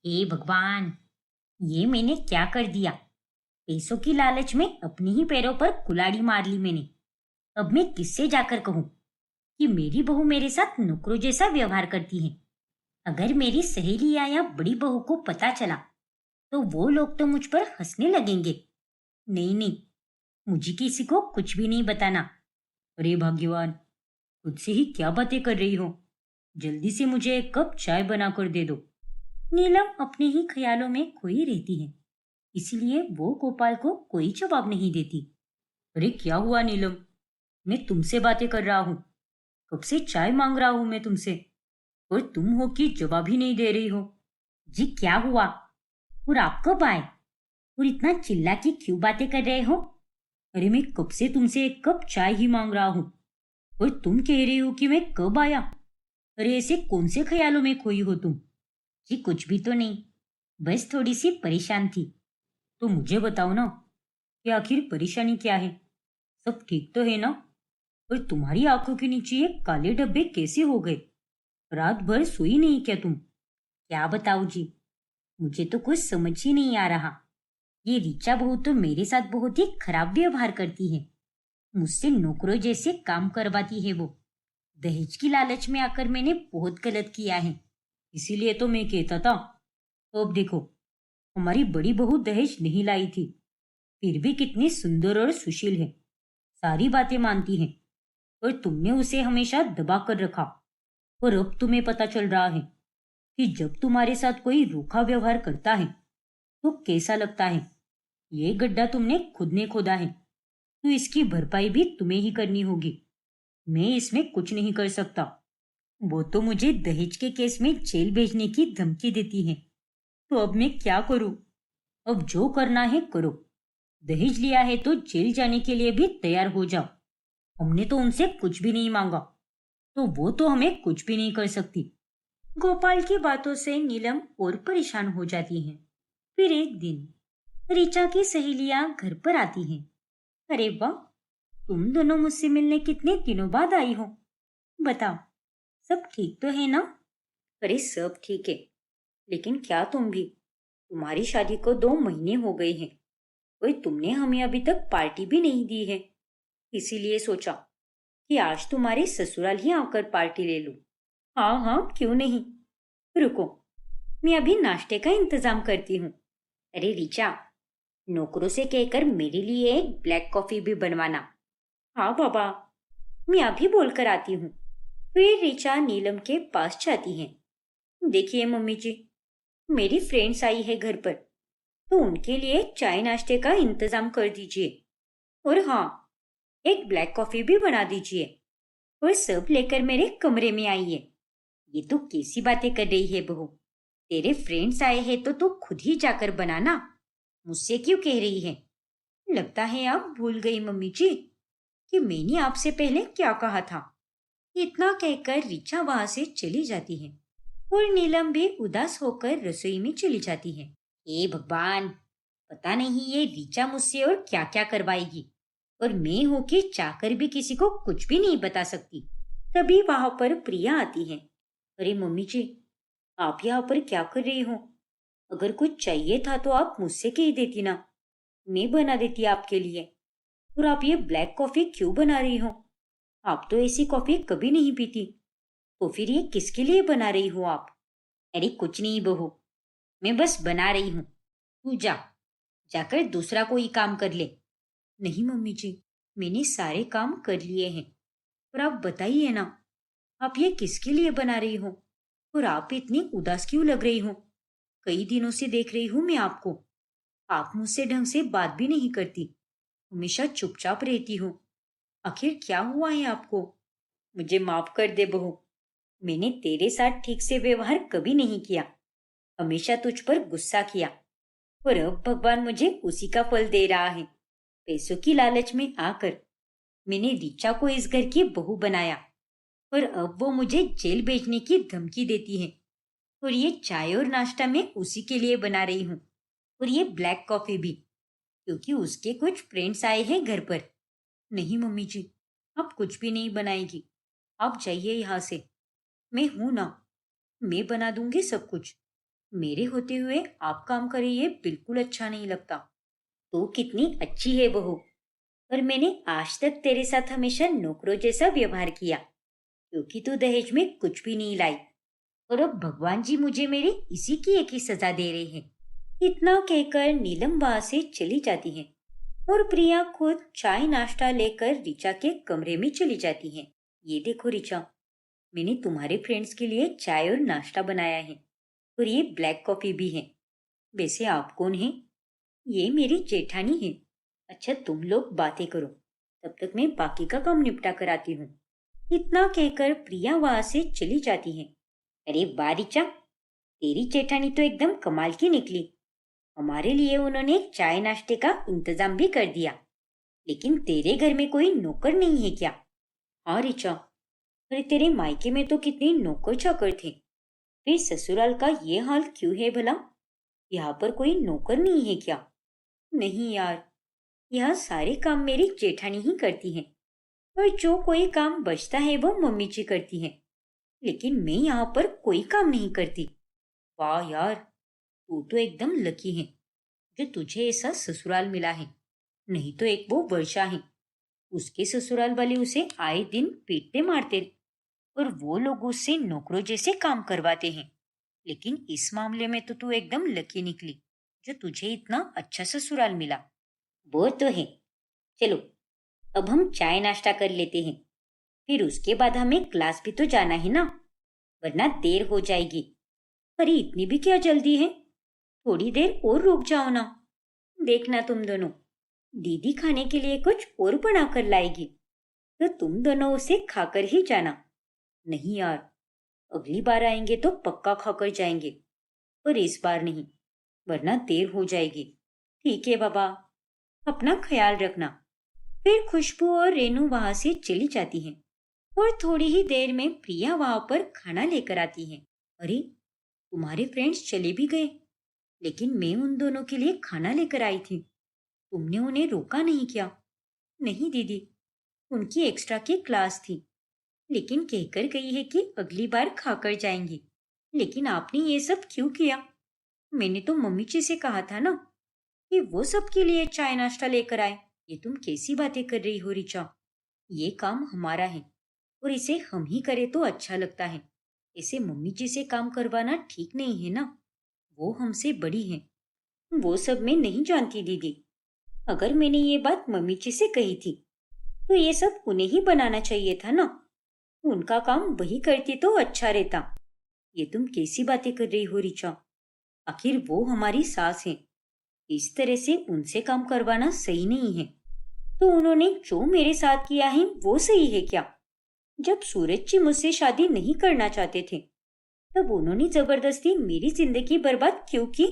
हे भगवान, ये मैंने क्या कर दिया। पैसों की लालच में अपने ही पैरों पर कुल्हाड़ी मार ली मैंने। अब मैं किससे जाकर कहूं कि मेरी बहू मेरे साथ नौकरों जैसा व्यवहार करती है। अगर मेरी सहेलियां या बड़ी बहू को पता चला तो वो लोग तो मुझ पर हंसने लगेंगे। नहीं नहीं, मुझे किसी को कुछ भी नहीं बताना। अरे भाग्यवान, खुद से ही क्या बातें कर रही हो। जल्दी से मुझे एक कप चाय बना कर दे दो। नीलम अपने ही ख्यालों में खोई रहती है, इसलिए वो गोपाल को कोई जवाब नहीं देती। अरे क्या हुआ नीलम, मैं तुमसे बातें कर रहा हूँ। कब से चाय मांग रहा हूं मैं तुमसे, और तुम हो कि जवाब ही नहीं दे रही हो। जी क्या हुआ, और आप कब आए, और इतना चिल्ला के क्यों बातें कर रहे हो। अरे मैं कब से तुमसे एक कप चाय ही मांग रहा हूँ, और तुम कह रही हो कि मैं कब आया। अरे ऐसे कौन से ख्यालों में खोई हो तुम। जी कुछ भी तो नहीं, बस थोड़ी सी परेशान थी। तो मुझे बताओ ना कि आखिर परेशानी क्या है। सब ठीक तो है ना। और तुम्हारी आंखों के नीचे ये काले धब्बे कैसे हो गए। रात भर सोई नहीं क्या तुम। क्या बताऊं जी, मुझे तो कुछ समझ ही नहीं आ रहा। ये ऋचा बहू तो मेरे साथ बहुत ही खराब व्यवहार करती है। मुझसे नौकरों जैसे काम करवाती है वो। दहेज की लालच में आकर मैंने बहुत गलत किया है, इसीलिए तो मैं कहता था। तो अब देखो, हमारी बड़ी बहू दहेज नहीं लाई थी, फिर भी कितनी सुंदर और सुशील है। सारी बातें मानती है, और तुमने उसे हमेशा दबा कर रखा। और अब तुम्हें पता चल रहा है कि जब तुम्हारे साथ कोई रूखा व्यवहार करता है तो कैसा लगता है। ये गड्ढा तुमने खुद ने खोदा है, तो इसकी भरपाई भी तुम्हें ही करनी होगी। मैं इसमें कुछ नहीं कर सकता। वो तो मुझे दहेज के केस में जेल भेजने की धमकी देती है। तो अब मैं क्या करूं। अब जो करना है करो। दहेज लिया है तो जेल जाने के लिए भी तैयार हो जाओ। हमने तो उनसे कुछ भी नहीं मांगा, तो वो तो हमें कुछ भी नहीं कर सकती। गोपाल की बातों से नीलम और परेशान हो जाती है। फिर एक दिन ऋचा की सहेलियां घर पर आती हैं। अरे वाह, तुम दोनों मुझसे मिलने कितने दिनों बाद आई हो। बताओ, सब ठीक तो है ना। अरे सब ठीक है, लेकिन क्या तुम भी। तुम्हारी शादी को 2 महीने हो गए हैं, और तुमने हमें अभी तक पार्टी भी नहीं दी है। इसीलिए सोचा कि आज तुम्हारे ससुराल ही आकर पार्टी ले लूं। हाँ हाँ, क्यों नहीं। रुको, मैं अभी नाश्ते का इंतजाम करती हूँ। अरे ऋचा, नौकरों से कहकर मेरे लिए एक ब्लैक कॉफी भी बनवाना। हाँ बाबा, मैं अभी बोलकर आती हूँ। फिर ऋचा नीलम के पास जाती है। देखिए मम्मी जी, मेरी फ्रेंड्स आई है घर पर, तो उनके लिए चाय नाश्ते का इंतजाम कर दीजिए। और हाँ, एक ब्लैक कॉफी भी बना दीजिए। और सब लेकर मेरे कमरे में आइए। ये तो कैसी बातें कर रही है बहू। तेरे फ्रेंड्स आए हैं तो तू खुद ही जाकर बनाना, मुझसे क्यों कह रही है। लगता है आप भूल गई मम्मी जी कि मैंने आपसे पहले क्या कहा था। इतना कहकर ऋचा वहां से चली जाती है, और नीलम भी उदास होकर रसोई में चली जाती है। हे भगवान, पता नहीं ये ऋचा मुझसे और क्या क्या करवाएगी, और मैं हूं कि चाहकर भी किसी को कुछ भी नहीं बता सकती। तभी वहां पर प्रिया आती है। अरे मम्मी जी, आप यहाँ पर क्या कर रही हो। अगर कुछ चाहिए था तो आप मुझसे कह देती ना, मैं बना देती आपके लिए। और आप ये ब्लैक कॉफी क्यों बना रही हो। आप तो ऐसी कॉफी कभी नहीं पीती, तो फिर ये किसके लिए बना रही हो आप। अरे कुछ नहीं बहू, मैं बस बना रही हूँ। तू जा, जाकर दूसरा कोई काम कर ले। नहीं मम्मी जी, मैंने सारे काम कर लिए हैं। पर आप बताइए ना, आप ये किसके लिए बना रही हो, और आप इतनी उदास क्यों लग रही हो। कई दिनों से देख रही हूं मैं आपको, आप मुझसे ढंग से बात भी नहीं करती, हमेशा चुपचाप रहती हो। आखिर क्या हुआ है आपको। मुझे माफ कर दे बहू, मैंने तेरे साथ ठीक से व्यवहार कभी नहीं किया, हमेशा तुझ पर गुस्सा किया। और अब भगवान मुझे उसी का फल दे रहा है। पैसों की लालच में आकर मैंने रीचा को इस घर की बहू बनाया, और अब वो मुझे जेल भेजने की धमकी देती है। और ये चाय और नाश्ता मैं उसी के लिए बना रही हूँ, और ये ब्लैक कॉफी भी, क्योंकि उसके कुछ फ्रेंड्स आए हैं घर पर। नहीं मम्मी जी, आप कुछ भी नहीं बनाएगी। आप जाइए यहाँ से। मैं हूं ना, मैं बना दूंगी सब कुछ। मेरे होते हुए आप काम करे ये बिल्कुल अच्छा नहीं लगता। तो कितनी अच्छी है बहू, पर मैंने आज तक तेरे साथ हमेशा नौकरों जैसा व्यवहार किया, क्योंकि तू दहेज में कुछ भी नहीं लाई। और अब भगवान जी मुझे मेरी इसी की एक ही सजा दे रहे हैं। इतना कहकर नीलम वहां से चली जाती है और प्रिया खुद चाय नाश्ता लेकर ऋचा के कमरे में चली जाती है। ये देखो ऋचा, मैंने तुम्हारे फ्रेंड्स के लिए चाय और नाश्ता बनाया है, और ये ब्लैक कॉफी भी है। वैसे आप कौन हैं? ये मेरी जेठानी है। अच्छा, तुम लोग बातें करो, तब तक मैं बाकी का काम निपटा कर आती हूँ। इतना कहकर प्रिया वहां से चली जाती है। अरे वाह ऋचा, तेरी जेठानी तो एकदम कमाल की निकली। हमारे लिए उन्होंने चाय नाश्ते का इंतजाम भी कर दिया। लेकिन तेरे घर में कोई नौकर नहीं है क्या? हाँ ऋचा, अरे तेरे मायके में तो कितने नौकर चाकर थे, फिर ससुराल का ये हाल क्यों है भला? यहाँ पर कोई नौकर नहीं है क्या? नहीं यार, यह सारे काम मेरी जेठानी ही करती है, और जो कोई काम बचता है वो मम्मी जी करती है। लेकिन मैं यहाँ पर कोई काम नहीं करती। वाह यार, तू तो एकदम लकी है जो तुझे ऐसा ससुराल मिला है। नहीं तो एक वो वर्षा है, उसके ससुराल वाले उसे आए दिन पीटते मारते, और वो लोग उससे नौकरों जैसे काम करवाते हैं। लेकिन इस मामले में तो तू एकदम लकी निकली जो तुझे इतना अच्छा ससुराल मिला। वो तो है। चलो, अब हम चाय नाश्ता कर लेते हैं, फिर उसके बाद हमें क्लास भी तो जाना है ना, वरना देर हो जाएगी। अरे इतनी भी क्या जल्दी है, थोड़ी देर और रुक जाओ ना। देखना तुम दोनों, दीदी खाने के लिए कुछ और बना कर लाएगी, तो तुम दोनों उसे खाकर ही जाना। नहीं यार, अगली बार आएंगे तो पक्का खाकर जाएंगे, पर इस बार नहीं, वरना देर हो जाएगी। ठीक है बाबा, अपना ख्याल रखना। फिर खुशबू और रेनू वहां से चली जाती हैं, और थोड़ी ही देर में प्रिया वहां पर खाना लेकर आती है। अरे, तुम्हारे फ्रेंड्स चले भी गए, लेकिन मैं उन दोनों के लिए खाना लेकर आई थी। तुमने उन्हें रोका नहीं क्या? नहीं दीदी, उनकी एक्स्ट्रा की क्लास थी, लेकिन कहकर गई है कि अगली बार खाकर जाएंगी। लेकिन आपने ये सब क्यों किया? मैंने तो मम्मी जी से कहा था ना कि वो सबके लिए चाय नाश्ता लेकर आए। ये तुम कैसी बातें कर रही हो ऋचा? ये काम हमारा है, और इसे हम ही करें तो अच्छा लगता है। इसे मम्मी जी से काम करवाना ठीक नहीं है ना। वो हमसे बड़ी हैं। वो सब मैं नहीं जानती दीदी। अगर मैंने ये बात मम्मी जी से कही थी, तो ये सब उन्हें ही बनाना चाहिए था ना। उनका काम वही करती तो अच्छा रहता। ये तुम कैसी बातें कर रही हो ऋचा? आखिर वो हमारी सास है। इस तरह से उनसे काम करवाना सही नहीं है। तो उन्होंने जो मेरे साथ किया है वो सही है क्या? जब सूरज जी मुझसे शादी नहीं करना चाहते थे, तब उन्होंने जबरदस्ती मेरी जिंदगी बर्बाद क्यों की?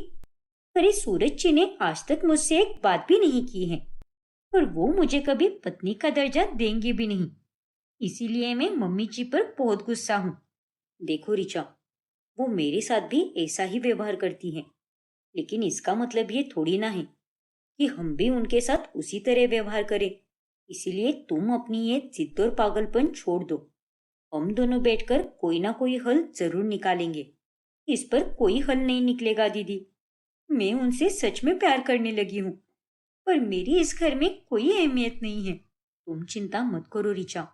अरे सूरज जी ने आज तक मुझसे एक बात भी नहीं की है, और वो मुझे कभी पत्नी का दर्जा देंगे भी नहीं। इसीलिए मैं मम्मी जी पर बहुत गुस्सा हूँ। देखो ऋचा, वो मेरे साथ भी ऐसा ही व्यवहार करती हैं, लेकिन इसका मतलब ये थोड़ी ना है कि हम भी उनके साथ उसी तरह व्यवहार करें। इसीलिए तुम अपनी ये जिद और पागलपन छोड़ दो। हम दोनों बैठकर कोई ना कोई हल जरूर निकालेंगे। इस पर कोई हल नहीं निकलेगा दीदी। मैं उनसे सच में प्यार करने लगी हूँ, पर मेरी इस घर में कोई अहमियत नहीं है। तुम चिंता मत करो ऋचा,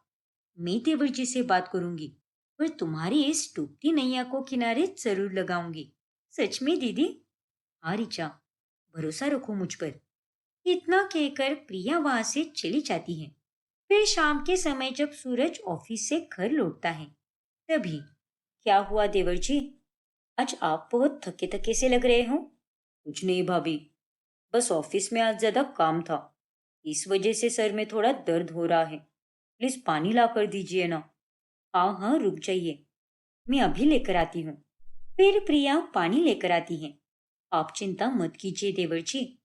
मैं देवर जी से बात करूंगी, और तुम्हारी इस डूबती नैया को किनारे जरूर लगाऊंगी। सच में दीदी? हाँ ऋचा, भरोसा रखो मुझ पर। इतना कहकर प्रिया वहां से चली जाती है। फिर शाम के समय जब सूरज ऑफिस से घर लौटता है, तभी क्या हुआ देवर जी, आज आप बहुत थके थके से लग रहे हो। कुछ नहीं भाभी, बस ऑफिस में आज ज्यादा काम था, इस वजह से सर में थोड़ा दर्द हो रहा है। प्लीज पानी ला कर दीजिए ना। हाँ हाँ, रुक जाइए, मैं अभी लेकर आती हूँ। फिर प्रिया पानी लेकर आती है। आप चिंता मत कीजिए देवर जी,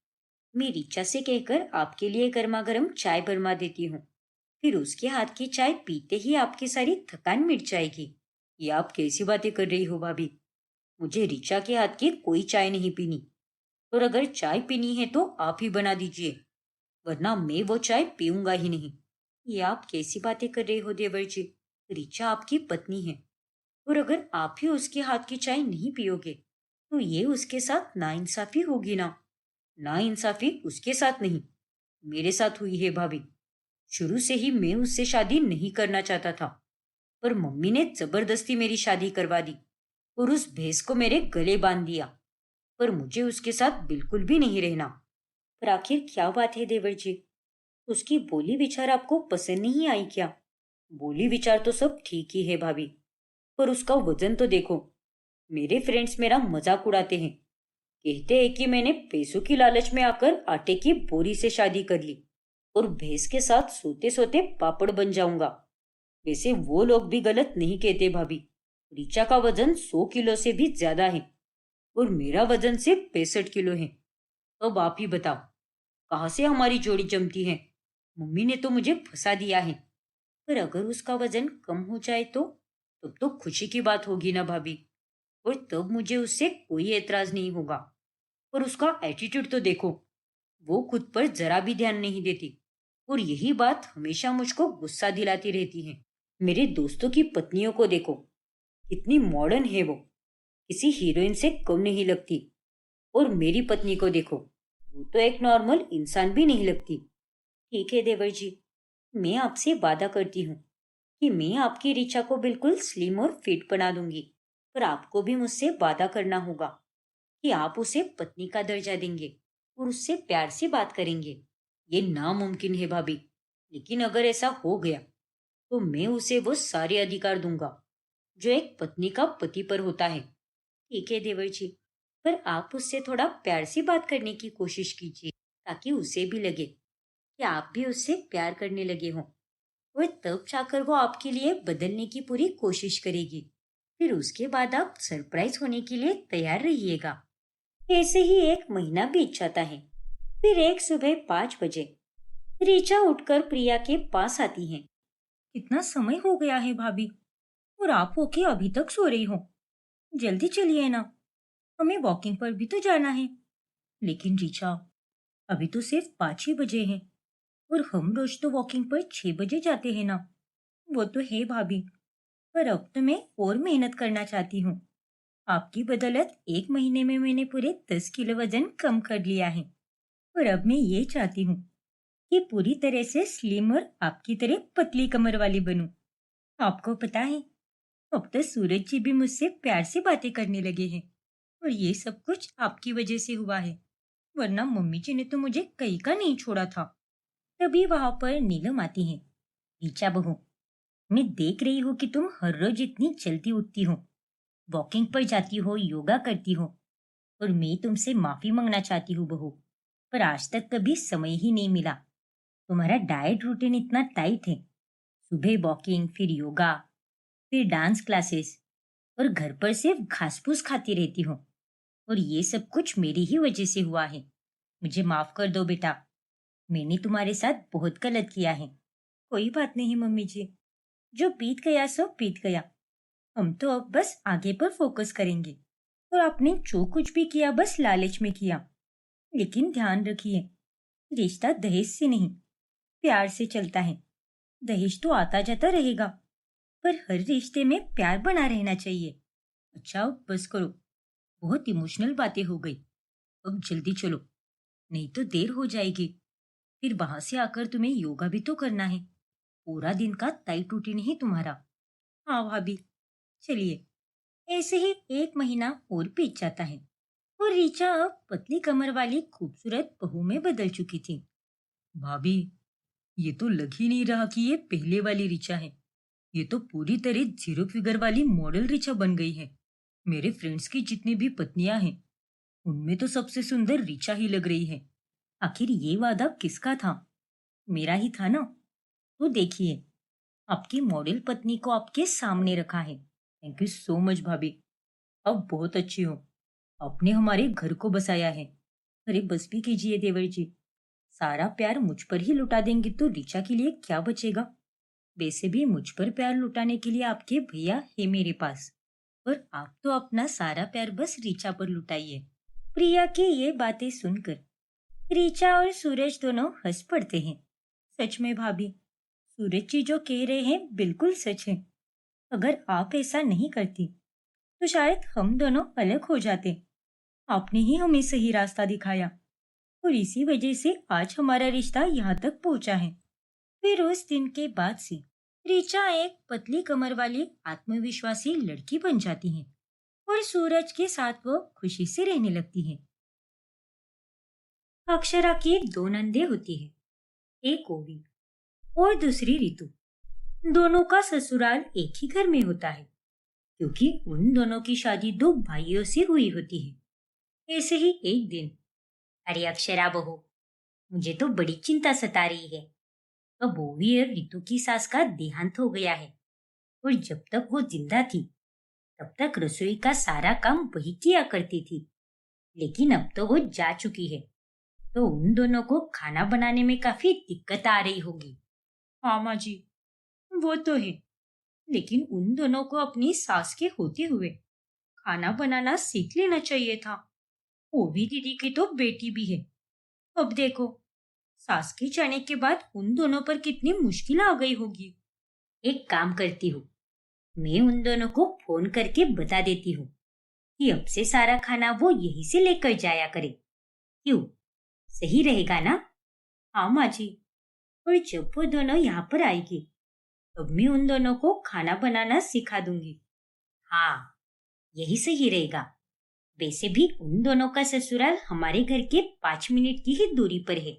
मैं रीचा से कहकर आपके लिए गर्मा गर्म चाय बनवा देती हूँ। फिर उसके हाथ की चाय पीते ही आपकी सारी थकान मिट जाएगी। ये आप कैसी बातें कर रही हो भाभी? मुझे रीचा के हाथ की कोई चाय नहीं पीनी, और अगर चाय पीनी है तो आप ही बना दीजिए, वरना मैं वो चाय पीऊंगा ही नहीं। ये आप कैसी बातें कर रहे हो देवर जी? रीचा आपकी पत्नी है, और अगर आप ही उसके हाथ की चाय नहीं पियोगे तो ये उसके साथ नाइंसाफी होगी ना। नाइंसाफी उसके साथ नहीं, मेरे साथ हुई है भाभी। शुरू से ही मैं उससे शादी नहीं करना चाहता था, पर मम्मी ने जबरदस्ती मेरी शादी करवा दी और उस भैंस को मेरे गले बांध दिया। पर मुझे उसके साथ बिल्कुल भी नहीं रहना। पर आखिर क्या बात है देवर जी? उसकी बोली विचार आपको पसंद नहीं आई क्या? बोली विचार तो सब ठीक ही है भाभी, पर उसका वजन तो देखो। मेरे फ्रेंड्स मेरा मजाक उड़ाते हैं, कहते हैं कि मैंने पैसों की लालच में आकर आटे की बोरी से शादी कर ली और भैंस के साथ सोते सोते पापड़ बन जाऊंगा। वैसे वो लोग भी गलत नहीं कहते भाभी। ऋचा का वजन 100 किलो से भी ज्यादा है और मेरा वजन सिर्फ 65 किलो है। अब आप ही बताओ, कहाँ से हमारी जोड़ी जमती है? मम्मी ने तो मुझे फंसा दिया है। पर अगर उसका वजन कम हो जाए तो तब तो खुशी की बात होगी ना भाभी, और तब मुझे उससे कोई एतराज नहीं होगा। पर उसका एटीट्यूड तो देखो, वो खुद पर जरा भी ध्यान नहीं देती और यही बात हमेशा मुझको गुस्सा दिलाती रहती है। मेरे दोस्तों की पत्नियों को देखो, कितनी मॉडर्न है वो, किसी हीरोइन से कम नहीं लगती। और मेरी पत्नी को देखो, वो तो एक नॉर्मल इंसान भी नहीं लगती। ठीक है देवर जी, मैं आपसे वादा करती हूँ कि मैं आपकी ऋचा को बिल्कुल स्लिम और फिट बना दूंगी। पर आपको भी मुझसे वादा करना होगा कि आप उसे पत्नी का दर्जा देंगे और उससे प्यार से बात करेंगे। ये नामुमकिन है भाभी, लेकिन अगर ऐसा हो गया तो मैं उसे वो सारे अधिकार दूंगा जो एक पत्नी का पति पर होता है। ठीक है देवर जी, पर आप उससे थोड़ा प्यार से बात करने की कोशिश कीजिए, ताकि उसे भी लगे कि आप भी उससे प्यार करने लगे हों। और तब जाकर वो आपके लिए बदलने की पूरी कोशिश करेगी। फिर उसके बाद आप सरप्राइज होने के लिए तैयार रहिएगा। ऐसे ही एक महीना बीत जाता है। फिर एक सुबह 5 बजे ऋचा उठकर प्रिया के पास आती है। कितना समय हो गया है भाभी, और आप होके अभी तक सो रही हो? जल्दी चलिए ना, हमें वॉकिंग पर भी तो जाना है। लेकिन ऋचा, अभी तो सिर्फ 5 ही बजे हैं और हम रोज तो वॉकिंग पर 6 बजे जाते हैं ना। वो तो है भाभी, पर अब तो मैं और मेहनत करना चाहती हूँ। आपकी बदौलत एक महीने में मैंने पूरे 10 किलो वजन कम कर लिया है। और अब मैं ये चाहती हूँ कि पूरी तरह से स्लिम और आपकी तरह पतली कमर वाली बनूं। आपको पता है, अब तो सूरज जी भी मुझसे प्यार से बातें करने लगे हैं, और ये सब कुछ आपकी वजह से हुआ है। वरना मम्मी जी ने तो मुझे कहीं का नहीं छोड़ा था। तभी वहां पर नीलम आती है। रीचा बहू, मैं देख रही हूँ कि तुम हर रोज इतनी जल्दी उठती हो, वॉकिंग पर जाती हो, योगा करती हो, और मैं तुमसे माफी मांगना चाहती हूँ बहू, पर आज तक कभी समय ही नहीं मिला। तुम्हारा डाइट रूटीन इतना टाइट है, सुबह वॉकिंग, फिर योगा, फिर डांस क्लासेस, और घर पर सिर्फ घास फूस खाती रहती हो। और ये सब कुछ मेरी ही वजह से हुआ है। मुझे माफ कर दो बेटा, मैंने तुम्हारे साथ बहुत गलत किया है। कोई बात नहीं मम्मी जी, जो बीत गया सो बीत गया। हम तो अब बस आगे पर फोकस करेंगे। और आपने जो कुछ भी किया बस लालच में किया। लेकिन ध्यान रखिए, रिश्ता दहेज से नहीं, प्यार से चलता है। दहेज तो आता जाता रहेगा, पर हर रिश्ते में प्यार बना रहना चाहिए। अच्छा अब बस करो, बहुत इमोशनल बातें हो गई। अब जल्दी चलो, नहीं तो देर हो जाएगी। फिर वहां से आकर तुम्हें योगा भी तो करना है। पूरा दिन का टाइट रूटीन ही तुम्हारा। हाँ भाभी, चलिए। ऐसे ही एक महीना और बीत जाता है और रीचा अब पतली कमर वाली खूबसूरत बहू में बदल चुकी थी। भाभी, ये तो लग ही नहीं रहा कि ये पहले वाली ऋचा है। ये तो पूरी तरह जीरो फिगर वाली मॉडल ऋचा बन गई है। मेरे फ्रेंड्स की जितनी भी पत्नियां हैं, उनमें तो सबसे सुंदर ऋचा ही लग रही है। आखिर ये वादा किसका था? मेरा ही था ना। तो देखिए, आपकी मॉडल पत्नी को आपके सामने रखा है। थैंक यू सो मच भाभी, अब बहुत अच्छी हो। आपने हमारे घर को बसाया है। अरे बस भी कीजिए देवर जी, सारा प्यार मुझ पर ही लुटा देंगे तो ऋचा के लिए क्या बचेगा? वैसे भी मुझ पर प्यार लुटाने के लिए आपके भैया है मेरे पास, और आप तो अपना सारा प्यार बस ऋचा पर लुटाइए। प्रिया की ये बातें सुनकर ऋचा और सूरज दोनों हंस पड़ते हैं। सच में भाभी, सूरज जी जो कह रहे हैं बिल्कुल सच है। अगर आप ऐसा नहीं करती तो शायद हम दोनों अलग हो जाते। आपने ही हमें सही रास्ता दिखाया और इसी वजह से आज हमारा रिश्ता यहाँ तक पहुँचा है। फिर उस दिन के बाद से ऋचा एक पतली कमर वाली आत्मविश्वासी लड़की बन जाती है और सूरज के साथ वो खुशी से रहने लगती है। अक्षरा की दो नंदे होती है, एक ओवी और दूसरी ऋतु। दोनों का ससुराल एक ही घर में होता है क्योंकि उन दोनों की शादी दो भाइयों से हुई होती है। ऐसे ही एक दिन, अरे अक्षरा बहू, मुझे तो बड़ी चिंता सता रही है। अब ओवी और ऋतु की सास का देहांत हो गया है और जब तक वो जिंदा थी तब तक रसोई का सारा काम वही किया करती थी, लेकिन अब तो वो जा चुकी है तो उन दोनों को खाना बनाने में काफी दिक्कत आ रही होगी। हाँ माँ जी, वो तो है, लेकिन उन दोनों को अपनी सास के होते हुए खाना बनाना सीख लेना चाहिए था। वो भी दीदी की तो बेटी भी है। अब देखो, सास के जाने के बाद उन दोनों पर कितनी मुश्किल आ गई होगी। एक काम करती हूँ, मैं उन दोनों को फोन करके बता देती हूँ कि अब से सारा खाना वो यहीं से लेकर जाया करे। क्यों, सही रहेगा ना? हाँ माँ जी, और जब वो दोनों यहाँ पर आएगी तब मैं उन दोनों को खाना बनाना सिखा दूंगी। हाँ, यही सही रहेगा। वैसे भी उन दोनों का ससुराल हमारे घर के 5 मिनट की ही दूरी पर है,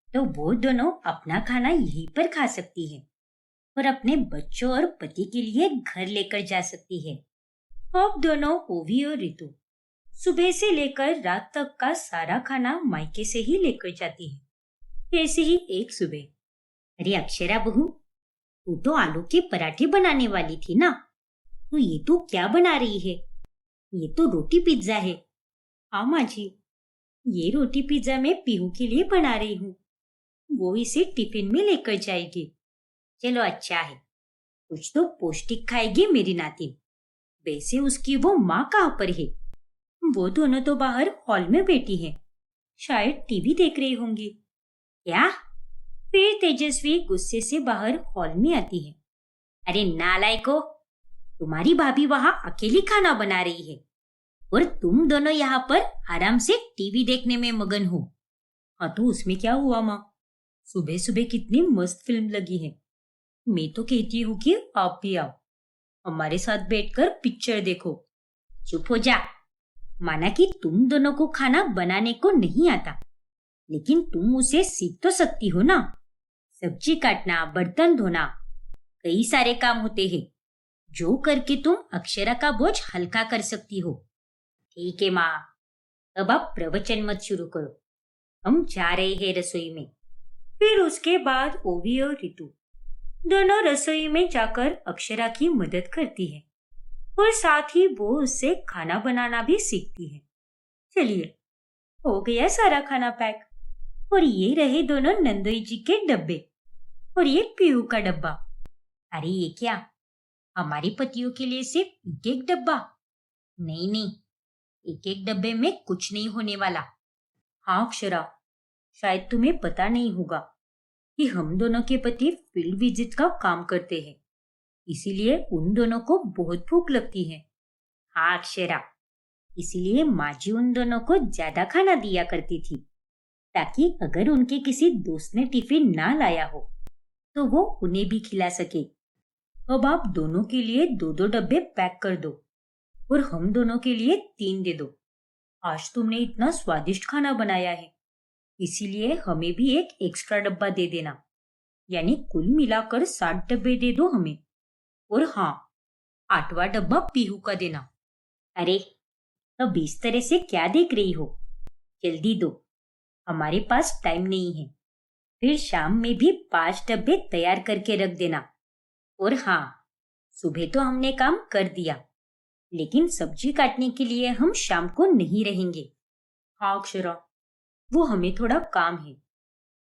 तो वो दोनों अपना खाना यहीं पर खा सकती है और अपने बच्चों और पति के लिए घर लेकर जा सकती है। अब दोनों ओवी और ऋतु सुबह से लेकर रात तक का सारा खाना मायके से ही लेकर जाती है। ऐसे ही एक सुबह, अरे अक्षरा बहू, तू तो आलू के पराठे बनाने वाली थी ना, तो ये तू क्या बना रही है? ये तो रोटी पिज्जा है। हाँ माँ जी, ये रोटी पिज्जा मैं पीहू के लिए बना रही हूँ, वो इसे टिफिन में लेकर जाएगी। चलो अच्छा है, कुछ तो पौष्टिक खाएगी मेरी नातिन। वैसे उसकी वो माँ कहाँ पर है? वो दोनों तो बाहर हॉल में बैठी हैं, शायद टीवी देख रही होंगी। क्या? फिर तेजस्वी गुस्से से बाहर हॉल में आती है। अरे नालायको, तुम्हारी भाभी वहां अकेली खाना बना रही है और तुम दोनों यहाँ पर आराम से टीवी देखने में मगन हो। हाँ तो उसमें क्या हुआ माँ? सुबह सुबह कितनी मस्त फिल्म लगी है। मैं तो कहती हूँ कि आप भी आओ, हमारे साथ बैठकर पिक्चर देखो। चुप हो जा। माना कि तुम दोनों को खाना बनाने को नहीं आता, लेकिन तुम उसे सीख तो सकती हो ना। सब्जी काटना, बर्तन धोना, कई सारे काम होते हैं जो करके तुम अक्षरा का बोझ हल्का कर सकती हो। ठीक है माँ, अब आप प्रवचन मत शुरू करो, हम जा रहे हैं रसोई में। फिर उसके बाद ओवी और ऋतु दोनों रसोई में जाकर अक्षरा की मदद करती है और साथ ही वो उससे खाना बनाना भी सीखती है। चलिए, हो गया सारा खाना पैक। और ये रहे दोनों नंदोई जी के डब्बे और ये पीहू का डब्बा। अरे ये क्या, हमारे पतियों के लिए सिर्फ एक एक डब्बा? नहीं नहीं, एक एक डब्बे में कुछ नहीं होने वाला। हाँ अक्षरा, शायद तुम्हें पता नहीं होगा कि हम दोनों के पति फील्ड विजिट का काम करते हैं, इसीलिए उन दोनों को बहुत भूख लगती है। हाँ अक्षरा, इसीलिए माँ जी उन दोनों को ज्यादा खाना दिया करती थी, ताकि अगर उनके किसी दोस्त ने टिफिन ना लाया हो तो वो उन्हें भी खिला सके। अब आप दोनों के लिए दो दो डब्बे पैक कर दो और हम दोनों के लिए 3 दे दो। आज तुमने इतना स्वादिष्ट खाना बनाया है, इसीलिए हमें भी एक एक्स्ट्रा डब्बा दे देना, यानी कुल मिलाकर 7 डब्बे दे दो हमें। और हाँ, 8वां डब्बा पीहू का देना। अरे, अब इस तरह से क्या देख रही हो? जल्दी दो, हमारे पास टाइम नहीं है। फिर शाम में भी 5 डब्बे तैयार करके रख देना। और हाँ, सुबह तो हमने काम कर दिया, लेकिन सब्जी काटने के लिए हम शाम को नहीं रहेंगे। हाँ अक्षरा, वो हमें थोड़ा काम है,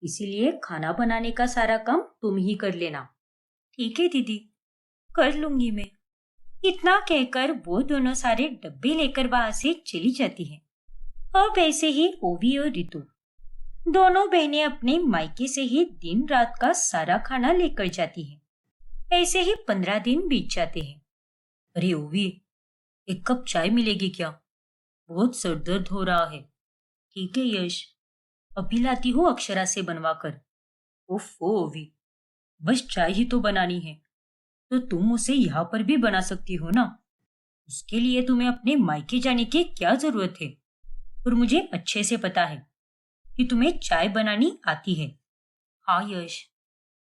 इसीलिए खाना बनाने का सारा काम तुम ही कर लेना। ठीक है दीदी, कर लूंगी मैं। इतना कहकर वो दोनों सारे डब्बे लेकर वहां से चली जाती है। अब ऐसे ही ओवी और ऋतु दोनों बहनें अपने मायके से ही दिन रात का सारा खाना लेकर जाती हैं। ऐसे ही 15 दिन बीत जाते हैं। अरे ओवी, एक कप चाय मिलेगी क्या? बहुत सरदर्द हो रहा है। ठीक है यश, अभी लाती हूँ अक्षरा से बनवा कर। ओफो अभी, बस चाय ही तो बनानी है, तो तुम उसे यहाँ पर भी बना सकती हो ना। उसके लिए तुम्हें अपने मायके जाने की क्या जरूरत है? और मुझे अच्छे से पता है कि तुम्हें चाय बनानी आती है। हाँ यश,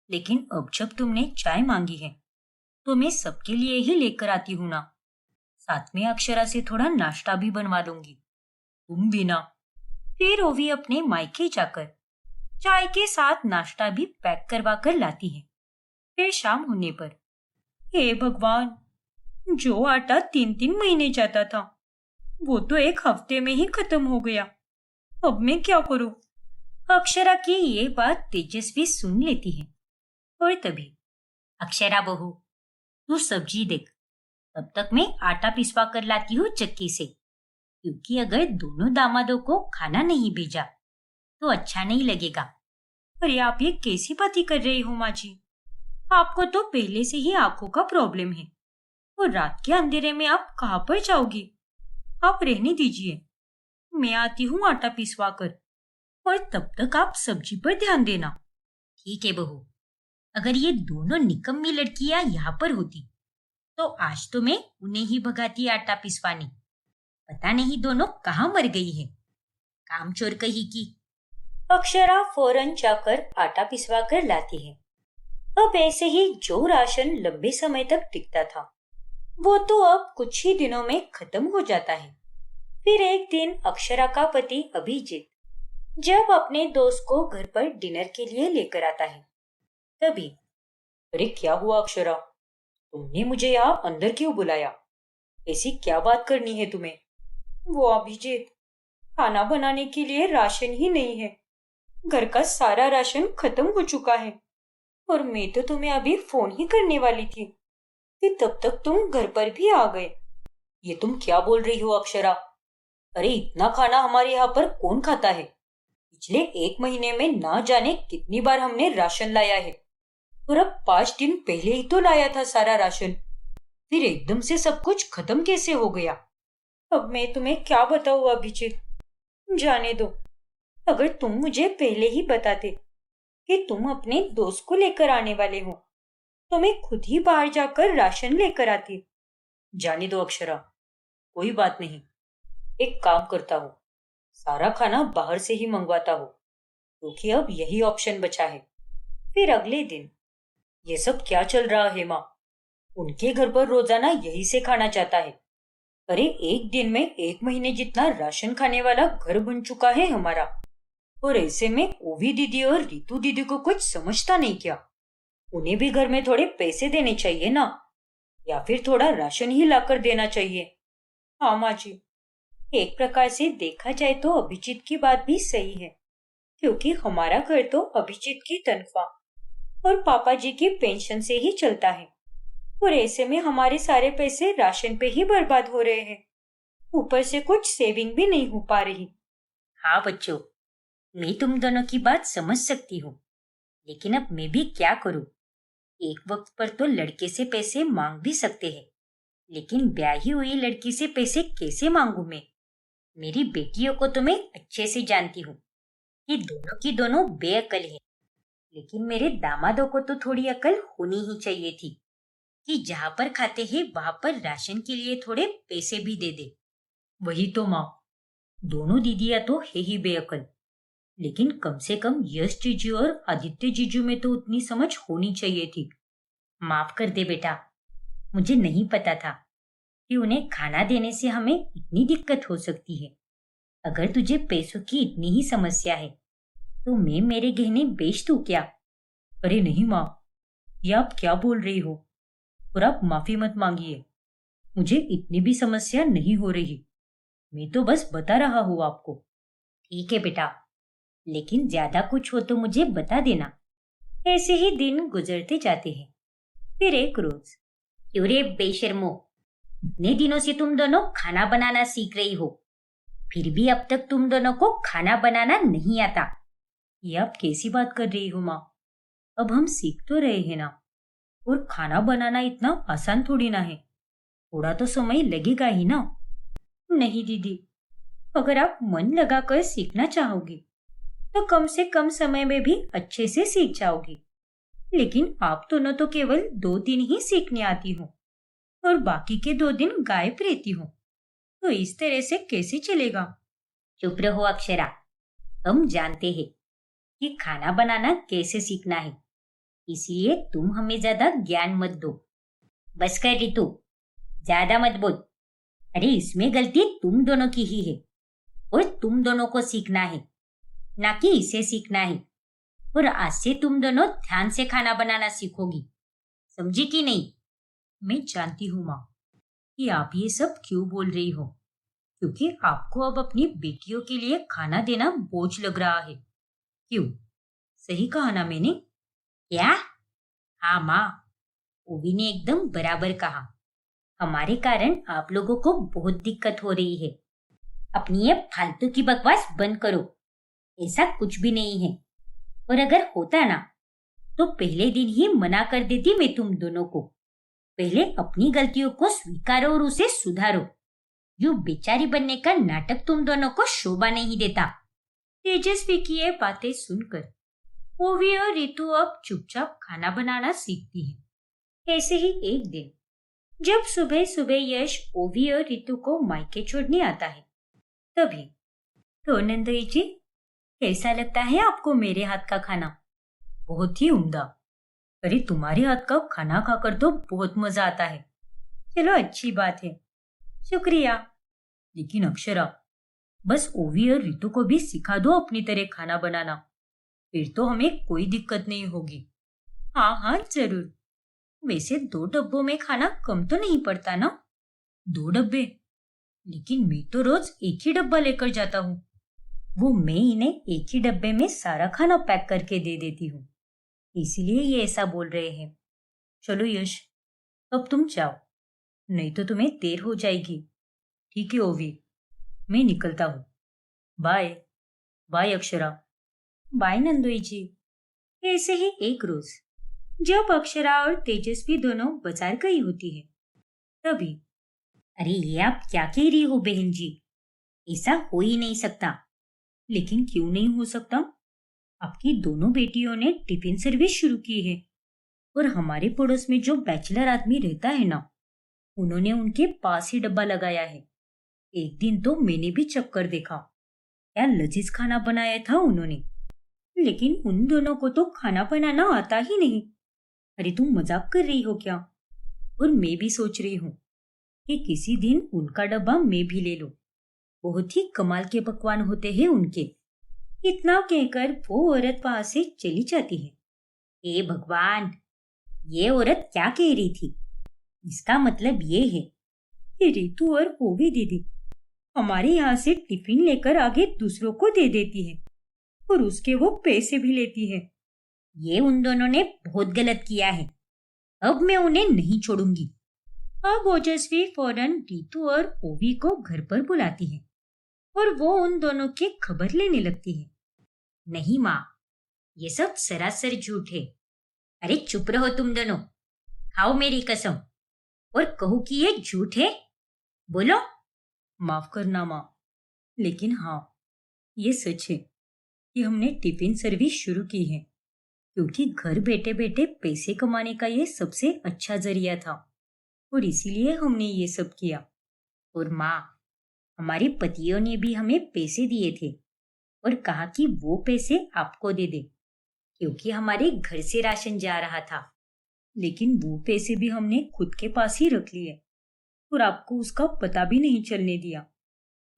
लेकिन अब जब तुमने चाय मांगी है तो मैं सबके लिए ही लेकर आती हूँ ना। साथ में अक्षरा से थोड़ा नाश्ता भी बनवा दूंगी। तुम भी ना। फिर ओवी अपने मायके जाकर चाय के साथ नाश्ता भी पैक करवा कर लाती है। फिर शाम होने पर, हे भगवान, जो आटा 3-3 महीने जाता था वो तो एक हफ्ते में ही खत्म हो गया। अब मैं क्या करूं? अक्षरा की ये बात तेजस्वी सुन लेती है। और तभी, अक्षरा बहू, तू सब्जी देख, तब तक मैं आटा पिसवा कर लाती हूँ चक्की से। क्योंकि अगर दोनों दामादों को खाना नहीं भेजा तो अच्छा नहीं लगेगा। अरे आप ये कैसी बातें कर रही हो माँ जी? आपको तो पहले से ही आंखों का प्रॉब्लम है, और रात के अंधेरे में आप कहाँ पर जाओगी? आप रहने दीजिए, मैं आती हूँ आटा पिसवा कर, और तब तक आप सब्जी पर ध्यान देना। ठीक है बहू, अगर ये दोनों निकम्मी लड़कियां यहाँ पर होती तो आज तो मैं उन्हें ही भगाती आटा पिसवाने। पता नहीं दोनों कहाँ मर गई है, काम चोर कही की। अक्षरा फौरन जाकर आटा पिसवा कर लाती है। अब ऐसे ही जो राशन लंबे समय तक टिकता था वो तो अब कुछ ही दिनों में खत्म हो जाता है। फिर एक दिन अक्षरा का पति अभिजीत जब अपने दोस्त को घर पर डिनर के लिए लेकर आता है, तभी, अरे क्या हुआ अक्षरा, तुमने मुझे यहाँ अंदर क्यों बुलाया? ऐसी क्या बात करनी है तुम्हें? वो अभिजीत, खाना बनाने के लिए राशन ही नहीं है। घर का सारा राशन खत्म हो चुका है, और मैं तो तुम्हें अभी फोन ही करने वाली थी कि तब तक तुम घर पर भी आ गए। ये तुम क्या बोल रही हो अक्षरा? अरे इतना खाना हमारे यहाँ पर कौन खाता है? पिछले 1 महीने में ना जाने कितनी बार हमने राशन लाया है, और अब 5 दिन पहले ही तो लाया था सारा राशन। फिर एकदम से सब कुछ खत्म कैसे हो गया? अब मैं तुम्हें क्या बताऊं अभिजीत? जाने दो। अगर तुम मुझे पहले ही बताते कि तुम अपने दोस्त को लेकर आने वाले हो तो मैं खुद ही बाहर जाकर राशन लेकर आती। जाने दो अक्षरा, कोई बात नहीं। एक काम करता हूँ, सारा खाना बाहर से ही मंगवाता हूँ, क्योंकि अब यही ऑप्शन बचा है। फिर अगले दिन, ये सब क्या चल रहा है माँ? उनके घर पर रोजाना यही से खाना चाहता है। अरे एक दिन में 1 महीने जितना राशन खाने वाला घर बन चुका है हमारा, और ऐसे में ओवी दीदी और रितु दीदी को कुछ समझता नहीं क्या? उन्हें भी घर में थोड़े पैसे देने चाहिए ना, या फिर थोड़ा राशन ही लाकर देना चाहिए। हाँ माँ जी, एक प्रकार से देखा जाए तो अभिजीत की बात भी सही है, क्योंकि हमारा घर तो अभिजीत की तनख्वाह और पापा जी की पेंशन से ही चलता है, और ऐसे में हमारे सारे पैसे राशन पे ही बर्बाद हो रहे हैं। ऊपर से कुछ सेविंग भी नहीं हो पा रही। हाँ बच्चों, मैं तुम दोनों की बात समझ सकती हूँ, लेकिन अब मैं भी क्या करूँ? एक वक्त पर तो लड़के से पैसे मांग भी सकते हैं, लेकिन ब्याही हुई लड़की से पैसे कैसे मांगू मैं? मेरी बेटियों को तो मैं अच्छे से जानती हूँ कि दोनों की दोनों बेअकल है, लेकिन मेरे दामादों को तो थोड़ी अकल होनी ही चाहिए थी कि जहाँ पर खाते हैं वहां पर राशन के लिए थोड़े पैसे भी दे दे। वही तो माँ, दोनों दीदियां तो है ही बेअकल, लेकिन कम से कम यश जीजू और आदित्य जीजू में तो उतनी समझ होनी चाहिए थी। माफ कर दे बेटा, मुझे नहीं पता था कि उन्हें खाना देने से हमें इतनी दिक्कत हो सकती है। अगर तुझे पैसों की इतनी ही समस्या है तो मैं मेरे गहने बेच दूं क्या? अरे नहीं माँ, ये आप क्या बोल रही हो? और आप माफी मत मांगिए, मुझे इतनी भी समस्या नहीं हो रही। मैं तो बस बता रहा हूँ आपको। ठीक है बेटा, लेकिन ज्यादा कुछ हो तो मुझे बता देना। ऐसे ही दिन गुजरते जाते हैं। फिर एक रोज, क्यों रे बेशर्मो, इतने दिनों से तुम दोनों खाना बनाना सीख रही हो, फिर भी अब तक तुम दोनों को खाना बनाना नहीं आता। ये आप कैसी बात कर रही हो माँ? अब हम सीख तो रहे हैं ना, और खाना बनाना इतना आसान थोड़ी ना है, थोड़ा तो समय लगेगा ही ना। नहीं दीदी, अगर आप मन लगाकर सीखना चाहोगे तो कम से कम समय में भी अच्छे से सीख जाओगे। लेकिन आप दोनों तो केवल 2 दिन ही सीखने आती हो और बाकी के 2 दिन गायब रहती हो, तो इस तरह से कैसे चलेगा? चुप रहो अक्षरा। हम जानते हैं कि खाना बनाना कैसे सीखना है, इसलिए तुम हमें ज्यादा ज्ञान मत दो। बस कर रितु, ज्यादा मत बोल। अरे इसमें गलती तुम दोनों की ही है और तुम दोनों को सीखना है, ना कि इसे सीखना है। और आज से तुम दोनों ध्यान से खाना बनाना सीखोगी, समझी कि नहीं? मैं जानती हूँ माँ कि आप ये सब क्यों बोल रही हो, क्योंकि आपको अब अपनी बेटियों के लिए खाना देना बोझ लग रहा है। क्यों? सही कहा ना मैंने? क्या? हाँ माँ, ओवी ने एकदम बराबर कहा। हमारे कारण आप लोगों को बहुत दिक्कत हो रही है। अपनी ये फालतू की बकवास बंद करो। ऐसा कुछ भी नहीं है, और अगर होता ना तो पहले दिन ही मना कर देती मैं तुम दोनों को। पहले अपनी गलतियों को स्वीकारो और उसे सुधारो। यूं बेचारी बनने का नाटक तुम दोनों को शोभा नहीं देता। तेजस्वी की ये बातें सुनकर ओवी और रितु अब चुपचाप खाना बनाना सीखती है। ऐसे ही एक दिन जब सुबह सुबह यश ओवी और रितु को मायके छोड़ने आता है, तभी तो नंदई जी, कैसा लगता है आपको मेरे हाथ का खाना? बहुत ही उम्दा। अरे तुम्हारे हाथ का खाना खाकर तो बहुत मजा आता है। चलो अच्छी बात है, शुक्रिया। लेकिन अक्षरा, बस ओवी और रितु को भी सिखा दो अपनी तरह खाना बनाना, फिर तो हमें कोई दिक्कत नहीं होगी। हाँ हाँ जरूर। वैसे 2 डब्बों में खाना कम तो नहीं पड़ता ना? 2 डब्बे? लेकिन मैं तो रोज एक ही डब्बा लेकर जाता हूँ। वो मैं इन्हें एक ही डब्बे में सारा खाना पैक करके दे देती हूँ, इसीलिए ये ऐसा बोल रहे हैं। चलो यश, अब तुम जाओ, नहीं तो तुम्हें देर हो जाएगी। ठीक है ओवी, मैं निकलता हूँ। बाय। बाय अक्षरा। बाय नंदोई जी। ऐसे ही एक रोज जब अक्षरा और तेजस्वी दोनों बाजार गई होती है, तभी अरे ये आप क्या कह रही हो बहन जी? ऐसा हो ही नहीं सकता। लेकिन क्यों नहीं हो सकता? आपकी दोनों बेटियों ने टिफिन सर्विस शुरू की है और हमारे पड़ोस में जो बैचलर आदमी रहता है ना, उन्होंने उनके पास ही डब्बा लगाया है। एक दिन तो मैंने भी चक्कर देखा, क्या लजीज खाना बनाया था उन्होंने। लेकिन उन दोनों को तो खाना बनाना आता ही नहीं। अरे तुम मजाक कर रही हो क्या? और मैं भी सोच रही हूँ कि किसी दिन उनका डब्बा मैं भी ले लूं। बहुत ही कमाल के पकवान होते हैं उनके। इतना कहकर वो औरत वहां से चली जाती है। हे भगवान, ये औरत क्या कह रही थी? इसका मतलब ये है कि रितु और ओवी दीदी हमारे यहाँ से टिफिन लेकर आगे दूसरों को दे देती है और उसके वो पैसे भी लेती है। ये उन दोनों ने बहुत गलत किया है। अब मैं उन्हें नहीं छोड़ूंगी। अब ओजस्वी फौरन रितु और ओवी को घर पर बुलाती है और वो उन दोनों की खबर लेने लगती है। नहीं माँ, ये सब सरासर झूठ है। अरे चुप रहो तुम दोनों, खाओ मेरी कसम और कहो कि ये झूठ है। बोलो। माफ करना माँ, लेकिन हाँ, ये सच है कि हमने टिफिन सर्विस शुरू की है, क्योंकि घर बैठे बैठे पैसे कमाने का ये सबसे अच्छा जरिया था और इसीलिए हमने ये सब किया। और माँ, हमारे पतियों ने भी हमें पैसे दिए थे और कहा कि वो पैसे आपको दे दे, क्योंकि हमारे घर से राशन जा रहा था। लेकिन वो पैसे भी हमने खुद के पास ही रख लिए और आपको उसका पता भी नहीं चलने दिया।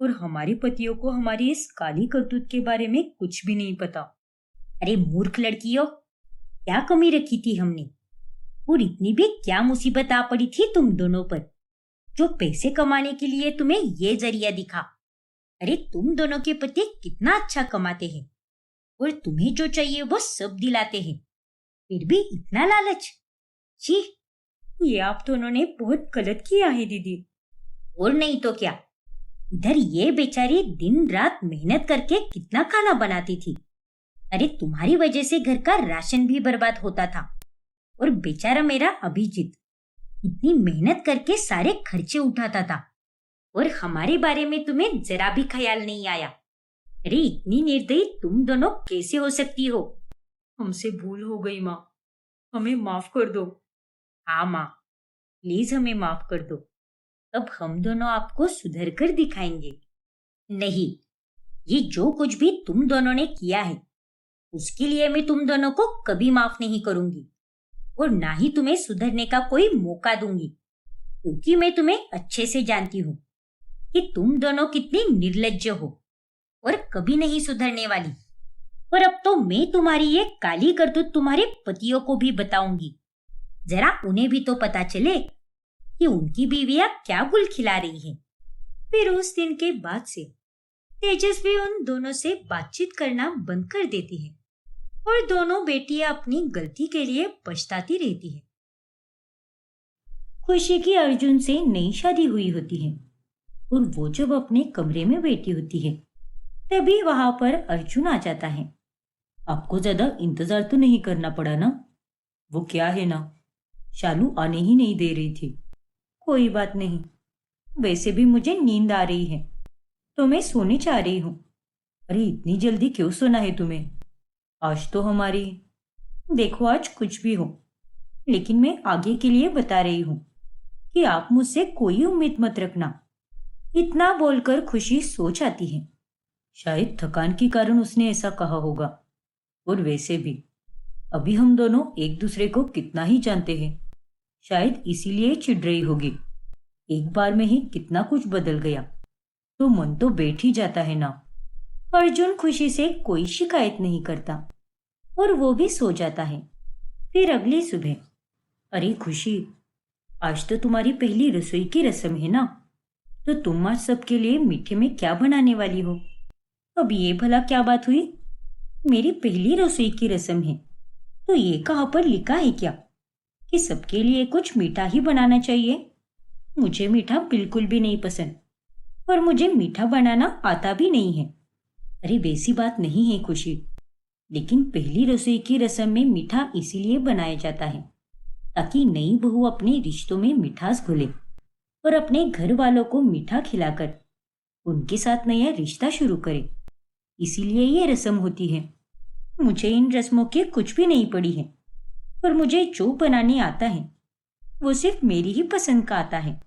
और हमारे पतियों को हमारी इस काली करतूत के बारे में कुछ भी नहीं पता। अरे मूर्ख लड़कियों, क्या कमी रखी थी हमने? और इतनी भी क्या मुसीबत आ पड़ी थी तुम दोनों पर, जो पैसे कमाने के लिए तुम्हें ये जरिया दिखा? अरे तुम दोनों के पति कितना अच्छा कमाते हैं और तुम्हें जो चाहिए वो सब दिलाते हैं, फिर भी इतना लालच। छी, ये आप दोनों ने बहुत गलत किया है दीदी। और नहीं तो क्या, इधर ये बेचारी दिन रात मेहनत करके कितना खाना बनाती थी। अरे तुम्हारी वजह से घर का राशन भी बर्बाद होता था और बेचारा मेरा अभिजीत इतनी मेहनत करके सारे खर्चे उठाता था और हमारे बारे में तुम्हें जरा भी ख्याल नहीं आया। अरे इतनी निर्दयी तुम दोनों कैसे हो सकती हो? हमसे भूल हो गई माँ, हमें माफ कर दो। हाँ माँ, प्लीज हमें माफ कर दो। अब हम दोनों आपको सुधर कर दिखाएंगे। नहीं, ये जो कुछ भी तुम दोनों ने किया है उसके लिए मैं तुम दोनों को कभी माफ नहीं करूंगी और ना ही तुम्हें सुधरने का कोई मौका दूंगी, क्योंकि मैं तुम्हें अच्छे से जानती हूँ कि तुम दोनों कितनी निर्लज्ज हो और कभी नहीं सुधरने वाली। और अब तो मैं तुम्हारी ये काली करतूत तुम्हारे पतियों को भी बताऊंगी। जरा उन्हें भी तो पता चले कि उनकी बीवियां क्या गुल खिला रही है। फिर उस दिन के बाद से तेजस्वी उन दोनों से बातचीत करना बंद कर देती है और दोनों बेटियां अपनी गलती के लिए पछताती रहती है। खुशी की अर्जुन से नई शादी हुई होती है और वो जब अपने कमरे में बैठी होती है तभी वहां पर अर्जुन आ जाता है। आपको ज्यादा इंतजार तो नहीं करना पड़ा ना? वो क्या है ना, शालू आने ही नहीं दे रही थी। कोई बात नहीं, वैसे भी मुझे नींद आ रही है तो मैं सोने जा रही हूँ। अरे इतनी जल्दी क्यों सोना है तुम्हें? आज तो हमारी... देखो आज कुछ भी हो, लेकिन मैं आगे के लिए बता रही हूँ कि आप मुझसे कोई उम्मीद मत रखना। इतना बोलकर खुशी सो जाती है। शायद थकान के कारण उसने ऐसा कहा होगा। और वैसे भी अभी हम दोनों एक दूसरे को कितना ही जानते हैं, शायद इसीलिए चिढ़ रही होगी। एक बार में ही कितना कुछ बदल गया, तो मन तो बैठ ही जाता है ना। अर्जुन खुशी से कोई शिकायत नहीं करता और वो भी सो जाता है। फिर अगली सुबह, अरे खुशी, आज तो तुम्हारी पहली रसोई की रस्म है ना, तो तुम आज सबके लिए मीठे में क्या बनाने वाली हो? अब ये भला क्या बात हुई? मेरी पहली रसोई की रस्म है तो ये कहाँ पर लिखा है क्या कि सबके लिए कुछ मीठा ही बनाना चाहिए? मुझे मीठा बिल्कुल भी नहीं पसंद और मुझे मीठा बनाना आता भी नहीं है। अरे वैसी बात नहीं है खुशी, लेकिन पहली रसोई की रस्म में मीठा इसीलिए बनाया जाता है ताकि नई बहू अपने रिश्तों में मिठास घोले और अपने घर वालों को मीठा खिलाकर उनके साथ नया रिश्ता शुरू करे। इसीलिए ये रस्म होती है। मुझे इन रस्मों की कुछ भी नहीं पड़ी है और मुझे जो बनाने आता है वो सिर्फ मेरी ही पसंद का आता है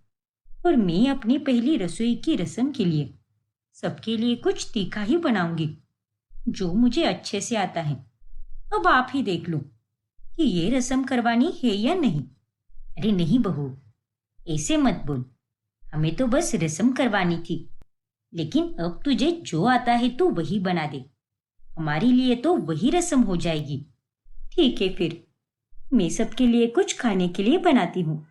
और मैं अपनी पहली रसोई की रस्म के लिए सबके लिए कुछ तीखा ही बनाऊंगी जो मुझे अच्छे से आता है। अब आप ही देख लो कि ये रस्म करवानी है या नहीं। अरे नहीं बहू, ऐसे मत बोल, हमें तो बस रस्म करवानी थी, लेकिन अब तुझे जो आता है तू वही बना दे। हमारे लिए तो वही रस्म हो जाएगी। ठीक है, फिर मैं सबके लिए कुछ खाने के लिए बनाती हूँ।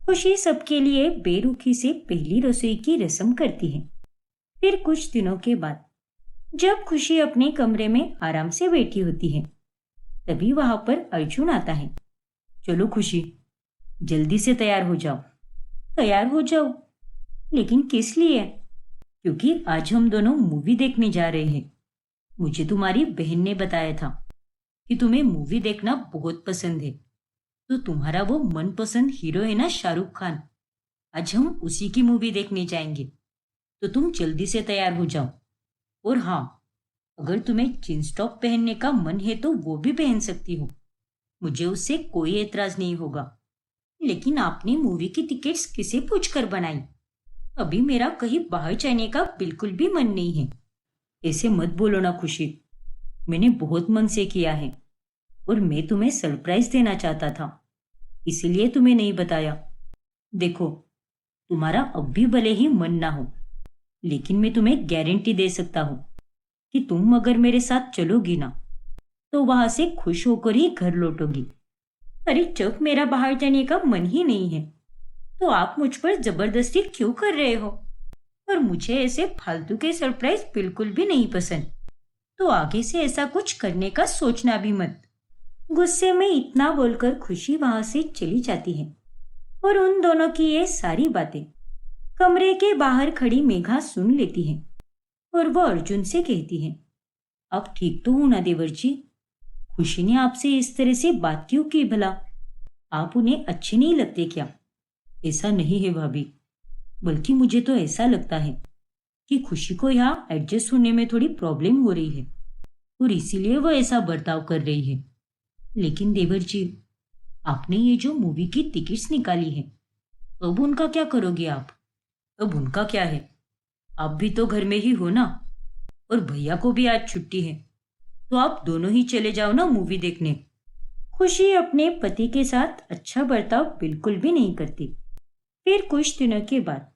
खुशी सबके लिए बेरुखी से पहली रसोई की रस्म करती है। फिर कुछ दिनों के बाद जब खुशी अपने कमरे में आराम से बैठी होती है तभी वहां पर अर्जुन आता है। चलो खुशी, जल्दी से तैयार हो जाओ। तैयार हो जाओ? लेकिन किस लिए? क्योंकि आज हम दोनों मूवी देखने जा रहे हैं। मुझे तुम्हारी बहन ने बताया था कि तुम्हें मूवी देखना बहुत पसंद है, तो तुम्हारा वो मनपसंद हीरो है ना शाहरुख खान, आज हम उसी की मूवी देखने जाएंगे। तो तुम जल्दी से तैयार हो जाओ। और हाँ, अगर तुम्हें जींस टॉप पहनने का मन है तो वो भी पहन सकती हो, मुझे उससे कोई एतराज नहीं होगा। लेकिन आपने मूवी की टिकट्स किसे पूछकर बनाई? अभी मेरा कहीं बाहर जाने का बिल्कुल भी मन नहीं है। ऐसे मत बोलो ना खुशी, मैंने बहुत मन से किया है और मैं तुम्हें सरप्राइज देना चाहता था, इसीलिए तुम्हें नहीं बताया। देखो, तुम्हारा अब भी भले ही मन ना हो, लेकिन मैं तुम्हें गारंटी दे सकता हूँ कि तुम अगर मेरे साथ चलोगी ना तो वहां से खुश होकर ही घर लौटोगी। अरे जब मेरा बाहर जाने का मन ही नहीं है तो आप मुझ पर जबरदस्ती क्यों कर रहे हो? और मुझे ऐसे फालतू के सरप्राइज बिल्कुल भी नहीं पसंद, तो आगे से ऐसा कुछ करने का सोचना भी मत। गुस्से में इतना बोलकर खुशी वहां से चली जाती है और उन दोनों की ये सारी बातें कमरे के बाहर खड़ी मेघा सुन लेती है और वो अर्जुन से कहती है, आप ठीक तो हो ना देवर जी? खुशी ने आपसे इस तरह से बात क्यों की भला? आप उन्हें अच्छे नहीं लगते क्या? ऐसा नहीं है भाभी, बल्कि मुझे तो ऐसा लगता है कि खुशी को यहाँ एडजस्ट होने में थोड़ी प्रॉब्लम हो रही है और इसीलिए वो ऐसा बर्ताव कर रही है। लेकिन देवर जी, आपने ये जो मूवी की टिकट्स निकाली है, अब उनका क्या करोगे आप? अब उनका क्या है, आप भी तो घर में ही हो ना, और भैया को भी आज छुट्टी है, तो आप दोनों ही चले जाओ ना मूवी देखने। खुशी अपने पति के साथ अच्छा बर्ताव बिल्कुल भी नहीं करती। फिर कुछ दिनों के बाद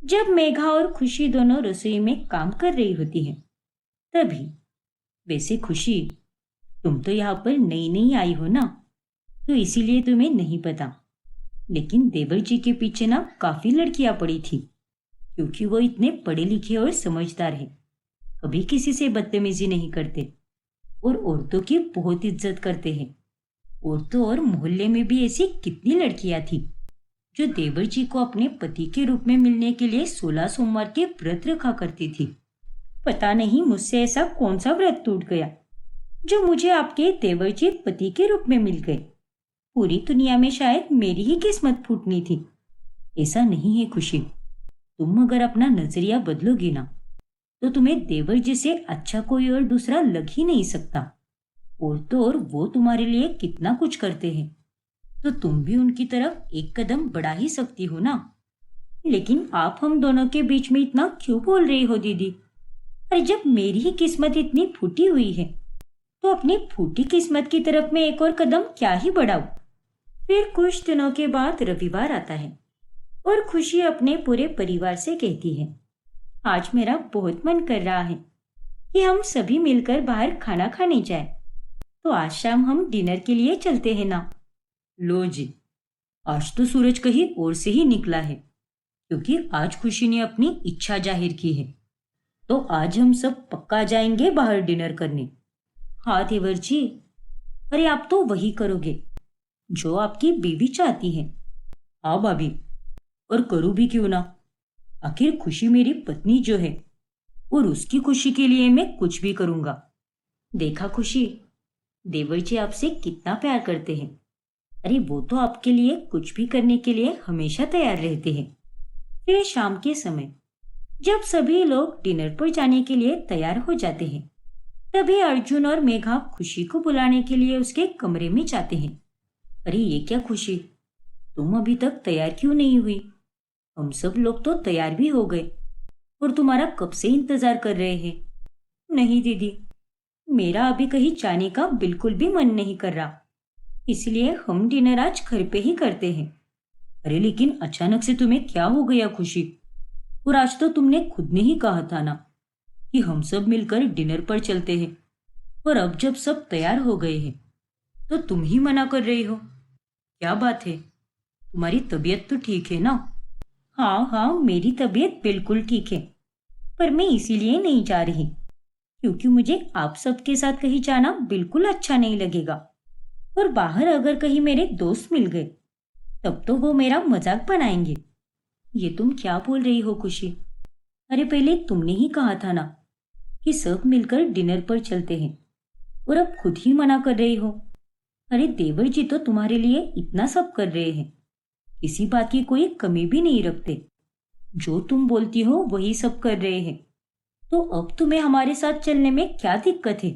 जब मेघा और खुशी दोनों रसोई में काम कर रही होती हैं, तभी, वैसे खुशी, तुम तो यहाँ पर नई नई आई हो ना, तो इसीलिए तुम्हें नहीं पता, लेकिन देवर जी के पीछे ना काफी लड़कियां पड़ी थी, क्योंकि वो इतने पढ़े लिखे और समझदार हैं, कभी किसी से बदतमीजी नहीं करते और औरतों की बहुत इज्जत करते हैं। औरतों और मोहल्ले में भी ऐसी कितनी लड़कियां थी जो देवर जी को अपने पति के रूप में मिलने के लिए 16 सोमवार के व्रत रखा करती थी। पता नहीं मुझसे ऐसा कौन सा व्रत टूट गया जो मुझे आपके देवर जी पति के रूप में मिल गए। पूरी दुनिया में शायद मेरी ही किस्मत फूटनी थी। ऐसा नहीं है खुशी, तुम अगर अपना नजरिया बदलोगी ना, तो तुम्हें देवर जी से अच्छा कोई और दूसरा लग ही नहीं सकता। और तो और वो तुम्हारे लिए कितना कुछ करते हैं, तो तुम भी उनकी तरफ एक कदम बढ़ा ही सकती हो ना। लेकिन आप हम दोनों के बीच में इतना क्यों बोल रही हो दीदी? अरे जब मेरी ही किस्मत इतनी फूटी हुई है, तो अपनी फूटी किस्मत की तरफ मैं एक और कदम क्या ही बढ़ाऊं। फिर कुछ दिनों के बाद रविवार आता है और खुशी अपने पूरे परिवार से कहती है, आज मेरा बहुत मन कर रहा है कि हम सभी मिलकर बाहर खाना खाने जाएं। तो आज शाम हम डिनर के लिए चलते हैं ना। लो जी, आज तो सूरज कहीं और से ही निकला है, क्योंकि आज खुशी ने अपनी इच्छा जाहिर की है, तो आज हम सब पक्का जाएंगे बाहर डिनर करने। हाँ देवर जी, अरे आप तो वही करोगे जो आपकी बीवी चाहती है। हाँ भाभी, और करूँ भी क्यों ना, आखिर खुशी मेरी पत्नी जो है, और उसकी खुशी के लिए मैं कुछ भी करूंगा। देखा खुशी, देवर जी आपसे कितना प्यार करते हैं। अरे वो तो आपके लिए कुछ भी करने के लिए हमेशा तैयार रहते हैं। फिर शाम के समय जब सभी लोग डिनर पर जाने के लिए तैयार हो जाते हैं, तभी अर्जुन और मेघा खुशी को बुलाने के लिए उसके कमरे में जाते हैं। अरे ये क्या खुशी, तुम अभी तक तैयार क्यों नहीं हुई? हम सब लोग तो तैयार भी हो गए और तुम्हारा कब से इंतजार कर रहे हैं। नहीं दीदी, मेरा अभी कहीं जाने का बिल्कुल भी मन नहीं कर रहा, इसलिए हम डिनर आज घर पे ही करते हैं। अरे लेकिन अचानक से तुम्हें क्या हो गया खुशी? और आज तो तुमने खुद ने ही कहा था ना कि हम सब मिलकर डिनर पर चलते हैं, और अब जब सब तैयार हो गए हैं तो तुम ही मना कर रही हो। क्या बात है, तुम्हारी तबीयत तो ठीक है ना? हाँ हाँ, मेरी तबीयत बिल्कुल ठीक है, पर मैं इसीलिए नहीं जा रही क्योंकि मुझे आप सबके साथ कहीं जाना बिल्कुल अच्छा नहीं लगेगा, और बाहर अगर कहीं मेरे दोस्त मिल गए तब तो वो मेरा मजाक बनाएंगे। ये तुम क्या बोल रही हो खुशी? अरे पहले तुमने ही कहा था ना कि सब मिलकर डिनर पर चलते हैं, और अब खुद ही मना कर रही हो। अरे देवर जी तो तुम्हारे लिए इतना सब कर रहे हैं, किसी बात की कोई कमी भी नहीं रखते। जो तुम बोलती हो वही सब कर रहे हैं, तो अब तुम्हें हमारे साथ चलने में क्या दिक्कत है?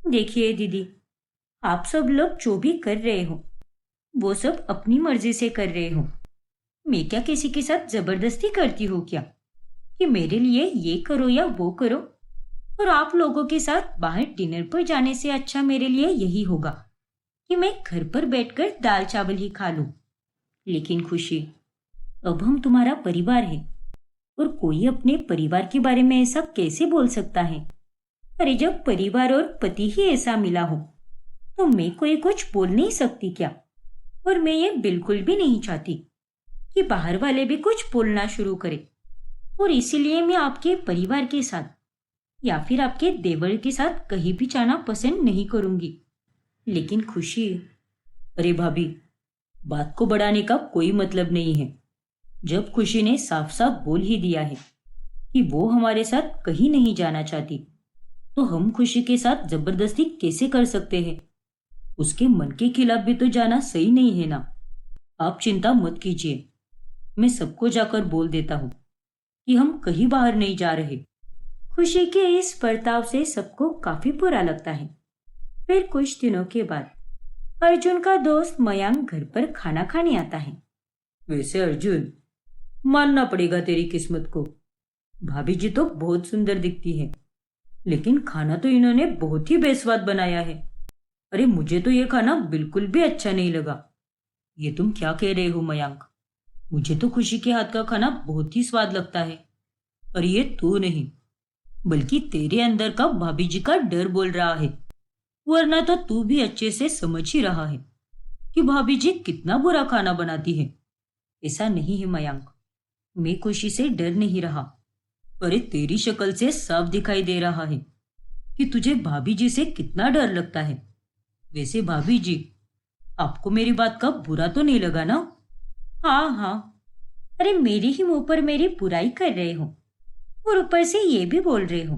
देखिए दीदी, आप सब लोग जो भी कर रहे हो वो सब अपनी मर्जी से कर रहे हो। मैं क्या किसी के साथ जबरदस्ती करती हूँ क्या कि मेरे लिए ये करो या वो करो? और आप लोगों के साथ बाहर डिनर पर जाने से अच्छा मेरे लिए यही होगा कि मैं घर पर बैठकर दाल चावल ही खा लूं। लेकिन खुशी, अब हम तुम्हारा परिवार है, और कोई अपने परिवार के बारे में ऐसा कैसे बोल सकता है? अरे जब परिवार और पति ही ऐसा मिला हो तो मैं कोई कुछ बोल नहीं सकती क्या? और मैं ये बिल्कुल भी नहीं चाहती कि बाहर वाले भी कुछ बोलना शुरू करें, और इसीलिए मैं आपके परिवार के साथ या फिर आपके देवर के साथ कहीं भी जाना पसंद नहीं करूंगी। लेकिन खुशी, अरे भाभी, बात को बढ़ाने का कोई मतलब नहीं है। जब खुशी ने साफ साफ बोल ही दिया है कि वो हमारे साथ कहीं नहीं जाना चाहती, तो हम खुशी के साथ जबरदस्ती कैसे कर सकते हैं? उसके मन के खिलाफ भी तो जाना सही नहीं है ना। आप चिंता मत कीजिए, मैं सबको जाकर बोल देता हूँ कि हम कहीं बाहर नहीं जा रहे। खुशी के इस बर्ताव से सबको काफी बुरा लगता है। फिर कुछ दिनों के बाद अर्जुन का दोस्त मयांक घर पर खाना खाने आता है। वैसे अर्जुन, मानना पड़ेगा तेरी किस्मत को। भाभी जी तो बहुत सुंदर दिखती है, लेकिन खाना तो इन्होंने बहुत ही बेस्वाद बनाया है। अरे मुझे तो ये खाना बिल्कुल भी अच्छा नहीं लगा। ये तुम क्या कह रहे हो मयांक? मुझे तो खुशी के हाथ का खाना बहुत ही स्वाद लगता है। और ये तू नहीं, बल्कि तेरे अंदर का भाभी जी का डर बोल रहा है। वरना तो तू भी अच्छे से समझ ही रहा है कि भाभी जी कितना बुरा खाना बनाती है। ऐसा नहीं है मयांक, मैं खुशी से डर नहीं रहा। अरे तेरी शक्ल से साफ दिखाई दे रहा है कि तुझे भाभी जी से कितना डर लगता है। वैसे भाभी जी, आपको मेरी बात का बुरा तो नहीं लगा ना? हाँ हाँ, अरे मेरे ही मुंह पर मेरी बुराई कर रहे हो और ऊपर से ये भी बोल रहे हो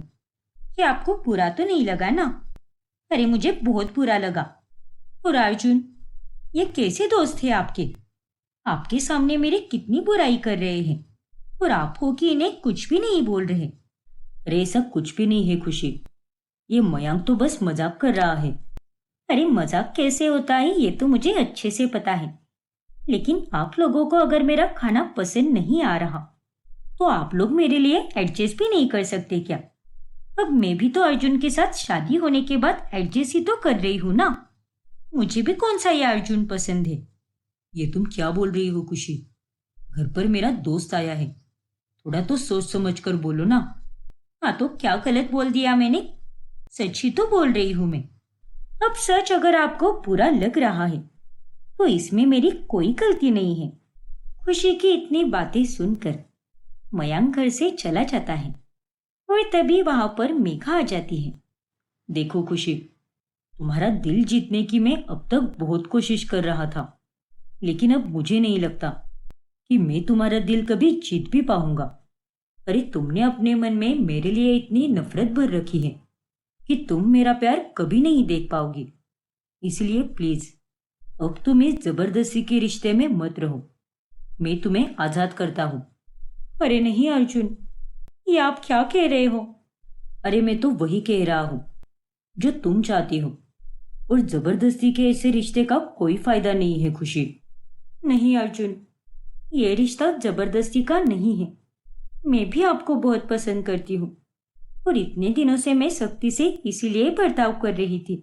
कि आपको बुरा तो नहीं लगा ना? अरे मुझे बहुत बुरा लगा। और अर्जुन, ये कैसे दोस्त थे आपके? आपके सामने मेरी कितनी बुराई कर रहे हैं और आप हो कि इन्हें कुछ भी नहीं बोल रहे। अरे सब कुछ भी नहीं है खुशी, ये मयांक तो बस मजाक कर रहा है। अरे मजाक कैसे होता है ये तो मुझे अच्छे से पता है, लेकिन आप लोगों को अगर मेरा खाना पसंद नहीं आ रहा तो आप लोग मेरे लिए एडजस्ट भी नहीं कर सकते क्या? अब मैं भी तो अर्जुन के साथ शादी होने के बाद एडजस्ट ही तो कर रही हूँ ना। मुझे भी कौन सा ये अर्जुन पसंद है? ये तुम क्या बोल रही हो खुशी? घर पर मेरा दोस्त आया है, थोड़ा तो सोच समझ कर बोलो ना। हाँ तो क्या गलत बोल दिया मैंने? सच ही तो बोल रही हूँ मैं। अब सच अगर आपको बुरा लग रहा है तो इसमें मेरी कोई गलती नहीं है। खुशी की इतनी बातें सुनकर मयांक घर से चला जाता है और तभी वहां पर मेघा आ जाती है। देखो खुशी, तुम्हारा दिल जीतने की मैं अब तक बहुत कोशिश कर रहा था, लेकिन अब मुझे नहीं लगता कि मैं तुम्हारा दिल कभी जीत भी पाऊंगा। अरे तुमने अपने मन में मेरे लिए इतनी नफरत भर रखी है कि तुम मेरा प्यार कभी नहीं देख पाओगी। इसलिए प्लीज अब तुम इस जबरदस्ती के रिश्ते में मत रहो। मैं तुम्हें आजाद करता हूँ। अरे नहीं अर्जुन, ये आप क्या कह रहे हो? अरे मैं तो वही कह रहा हूँ जो तुम चाहती हो, और जबरदस्ती के ऐसे रिश्ते का कोई फायदा नहीं है खुशी। नहीं अर्जुन, ये रिश्ता जबरदस्ती का नहीं है। मैं भी आपको बहुत पसंद करती हूँ और इतने दिनों से मैं सख्ती से इसीलिए बर्ताव कर रही थी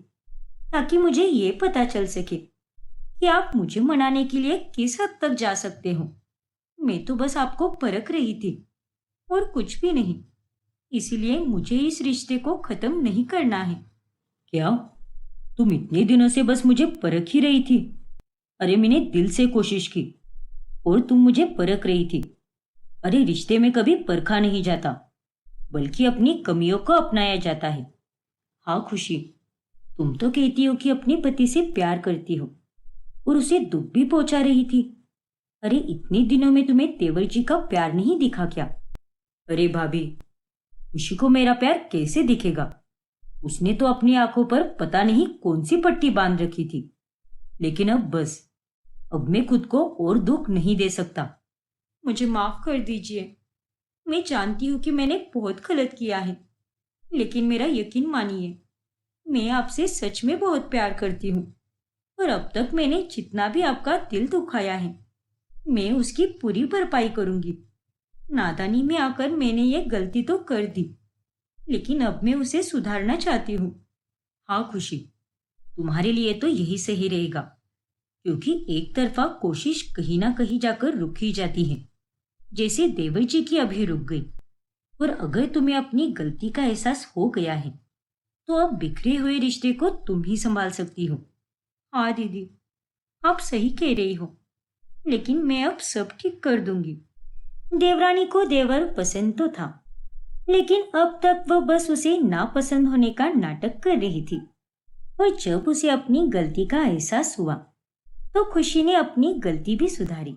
ताकि मुझे ये पता चल सके कि आप मुझे मनाने के लिए किस हद तक जा सकते हो। मैं तो बस आपको परख रही थी और कुछ भी नहीं। इसीलिए मुझे इस रिश्ते को खत्म नहीं करना है। क्या तुम इतने दिनों से बस मुझे परख ही रही थी? अरे मैंने दिल से कोशिश की और तुम मुझे परख रही थी। अरे रिश्ते में कभी परखा नहीं जाता, बल्कि अपनी कमियों को अपनाया जाता है। हाँ खुशी, तुम तो कहती हो कि अपने पति से प्यार करती हो और उसे दुख भी पहुंचा रही थी। अरे इतने दिनों में तुम्हें तेवर जी का प्यार नहीं दिखा क्या? अरे भाभी, खुशी को मेरा प्यार कैसे दिखेगा? उसने तो अपनी आंखों पर पता नहीं कौन सी पट्टी बांध रखी थी। लेकिन अब बस, अब मैं खुद को और दुख नहीं दे सकता। मुझे माफ कर दीजिए। मैं जानती हूँ कि मैंने बहुत गलत किया है, लेकिन मेरा यकीन मानिए, मैं आपसे सच में बहुत प्यार करती हूँ और अब तक मैंने जितना भी आपका दिल दुखाया है मैं उसकी पूरी भरपाई करूंगी। नादानी में आकर मैंने ये गलती तो कर दी, लेकिन अब मैं उसे सुधारना चाहती हूँ। हाँ खुशी, तुम्हारे लिए तो यही सही रहेगा, क्योंकि एक तरफा कोशिश कहीं ना कहीं जाकर रुक ही जाती है, जैसे देवर जी की अभी रुक गई। और अगर तुम्हें अपनी गलती का एहसास हो गया है तो अब बिखरे हुए रिश्ते को तुम ही संभाल सकती हो। हाँ दीदी, आप सही कह रही हो, लेकिन मैं अब सब ठीक कर दूंगी। देवरानी को देवर पसंद तो था, लेकिन अब तक वह बस उसे नापसंद होने का नाटक कर रही थी। और जब उसे अपनी गलती का एहसास हुआ तो खुशी ने अपनी गलती भी सुधारी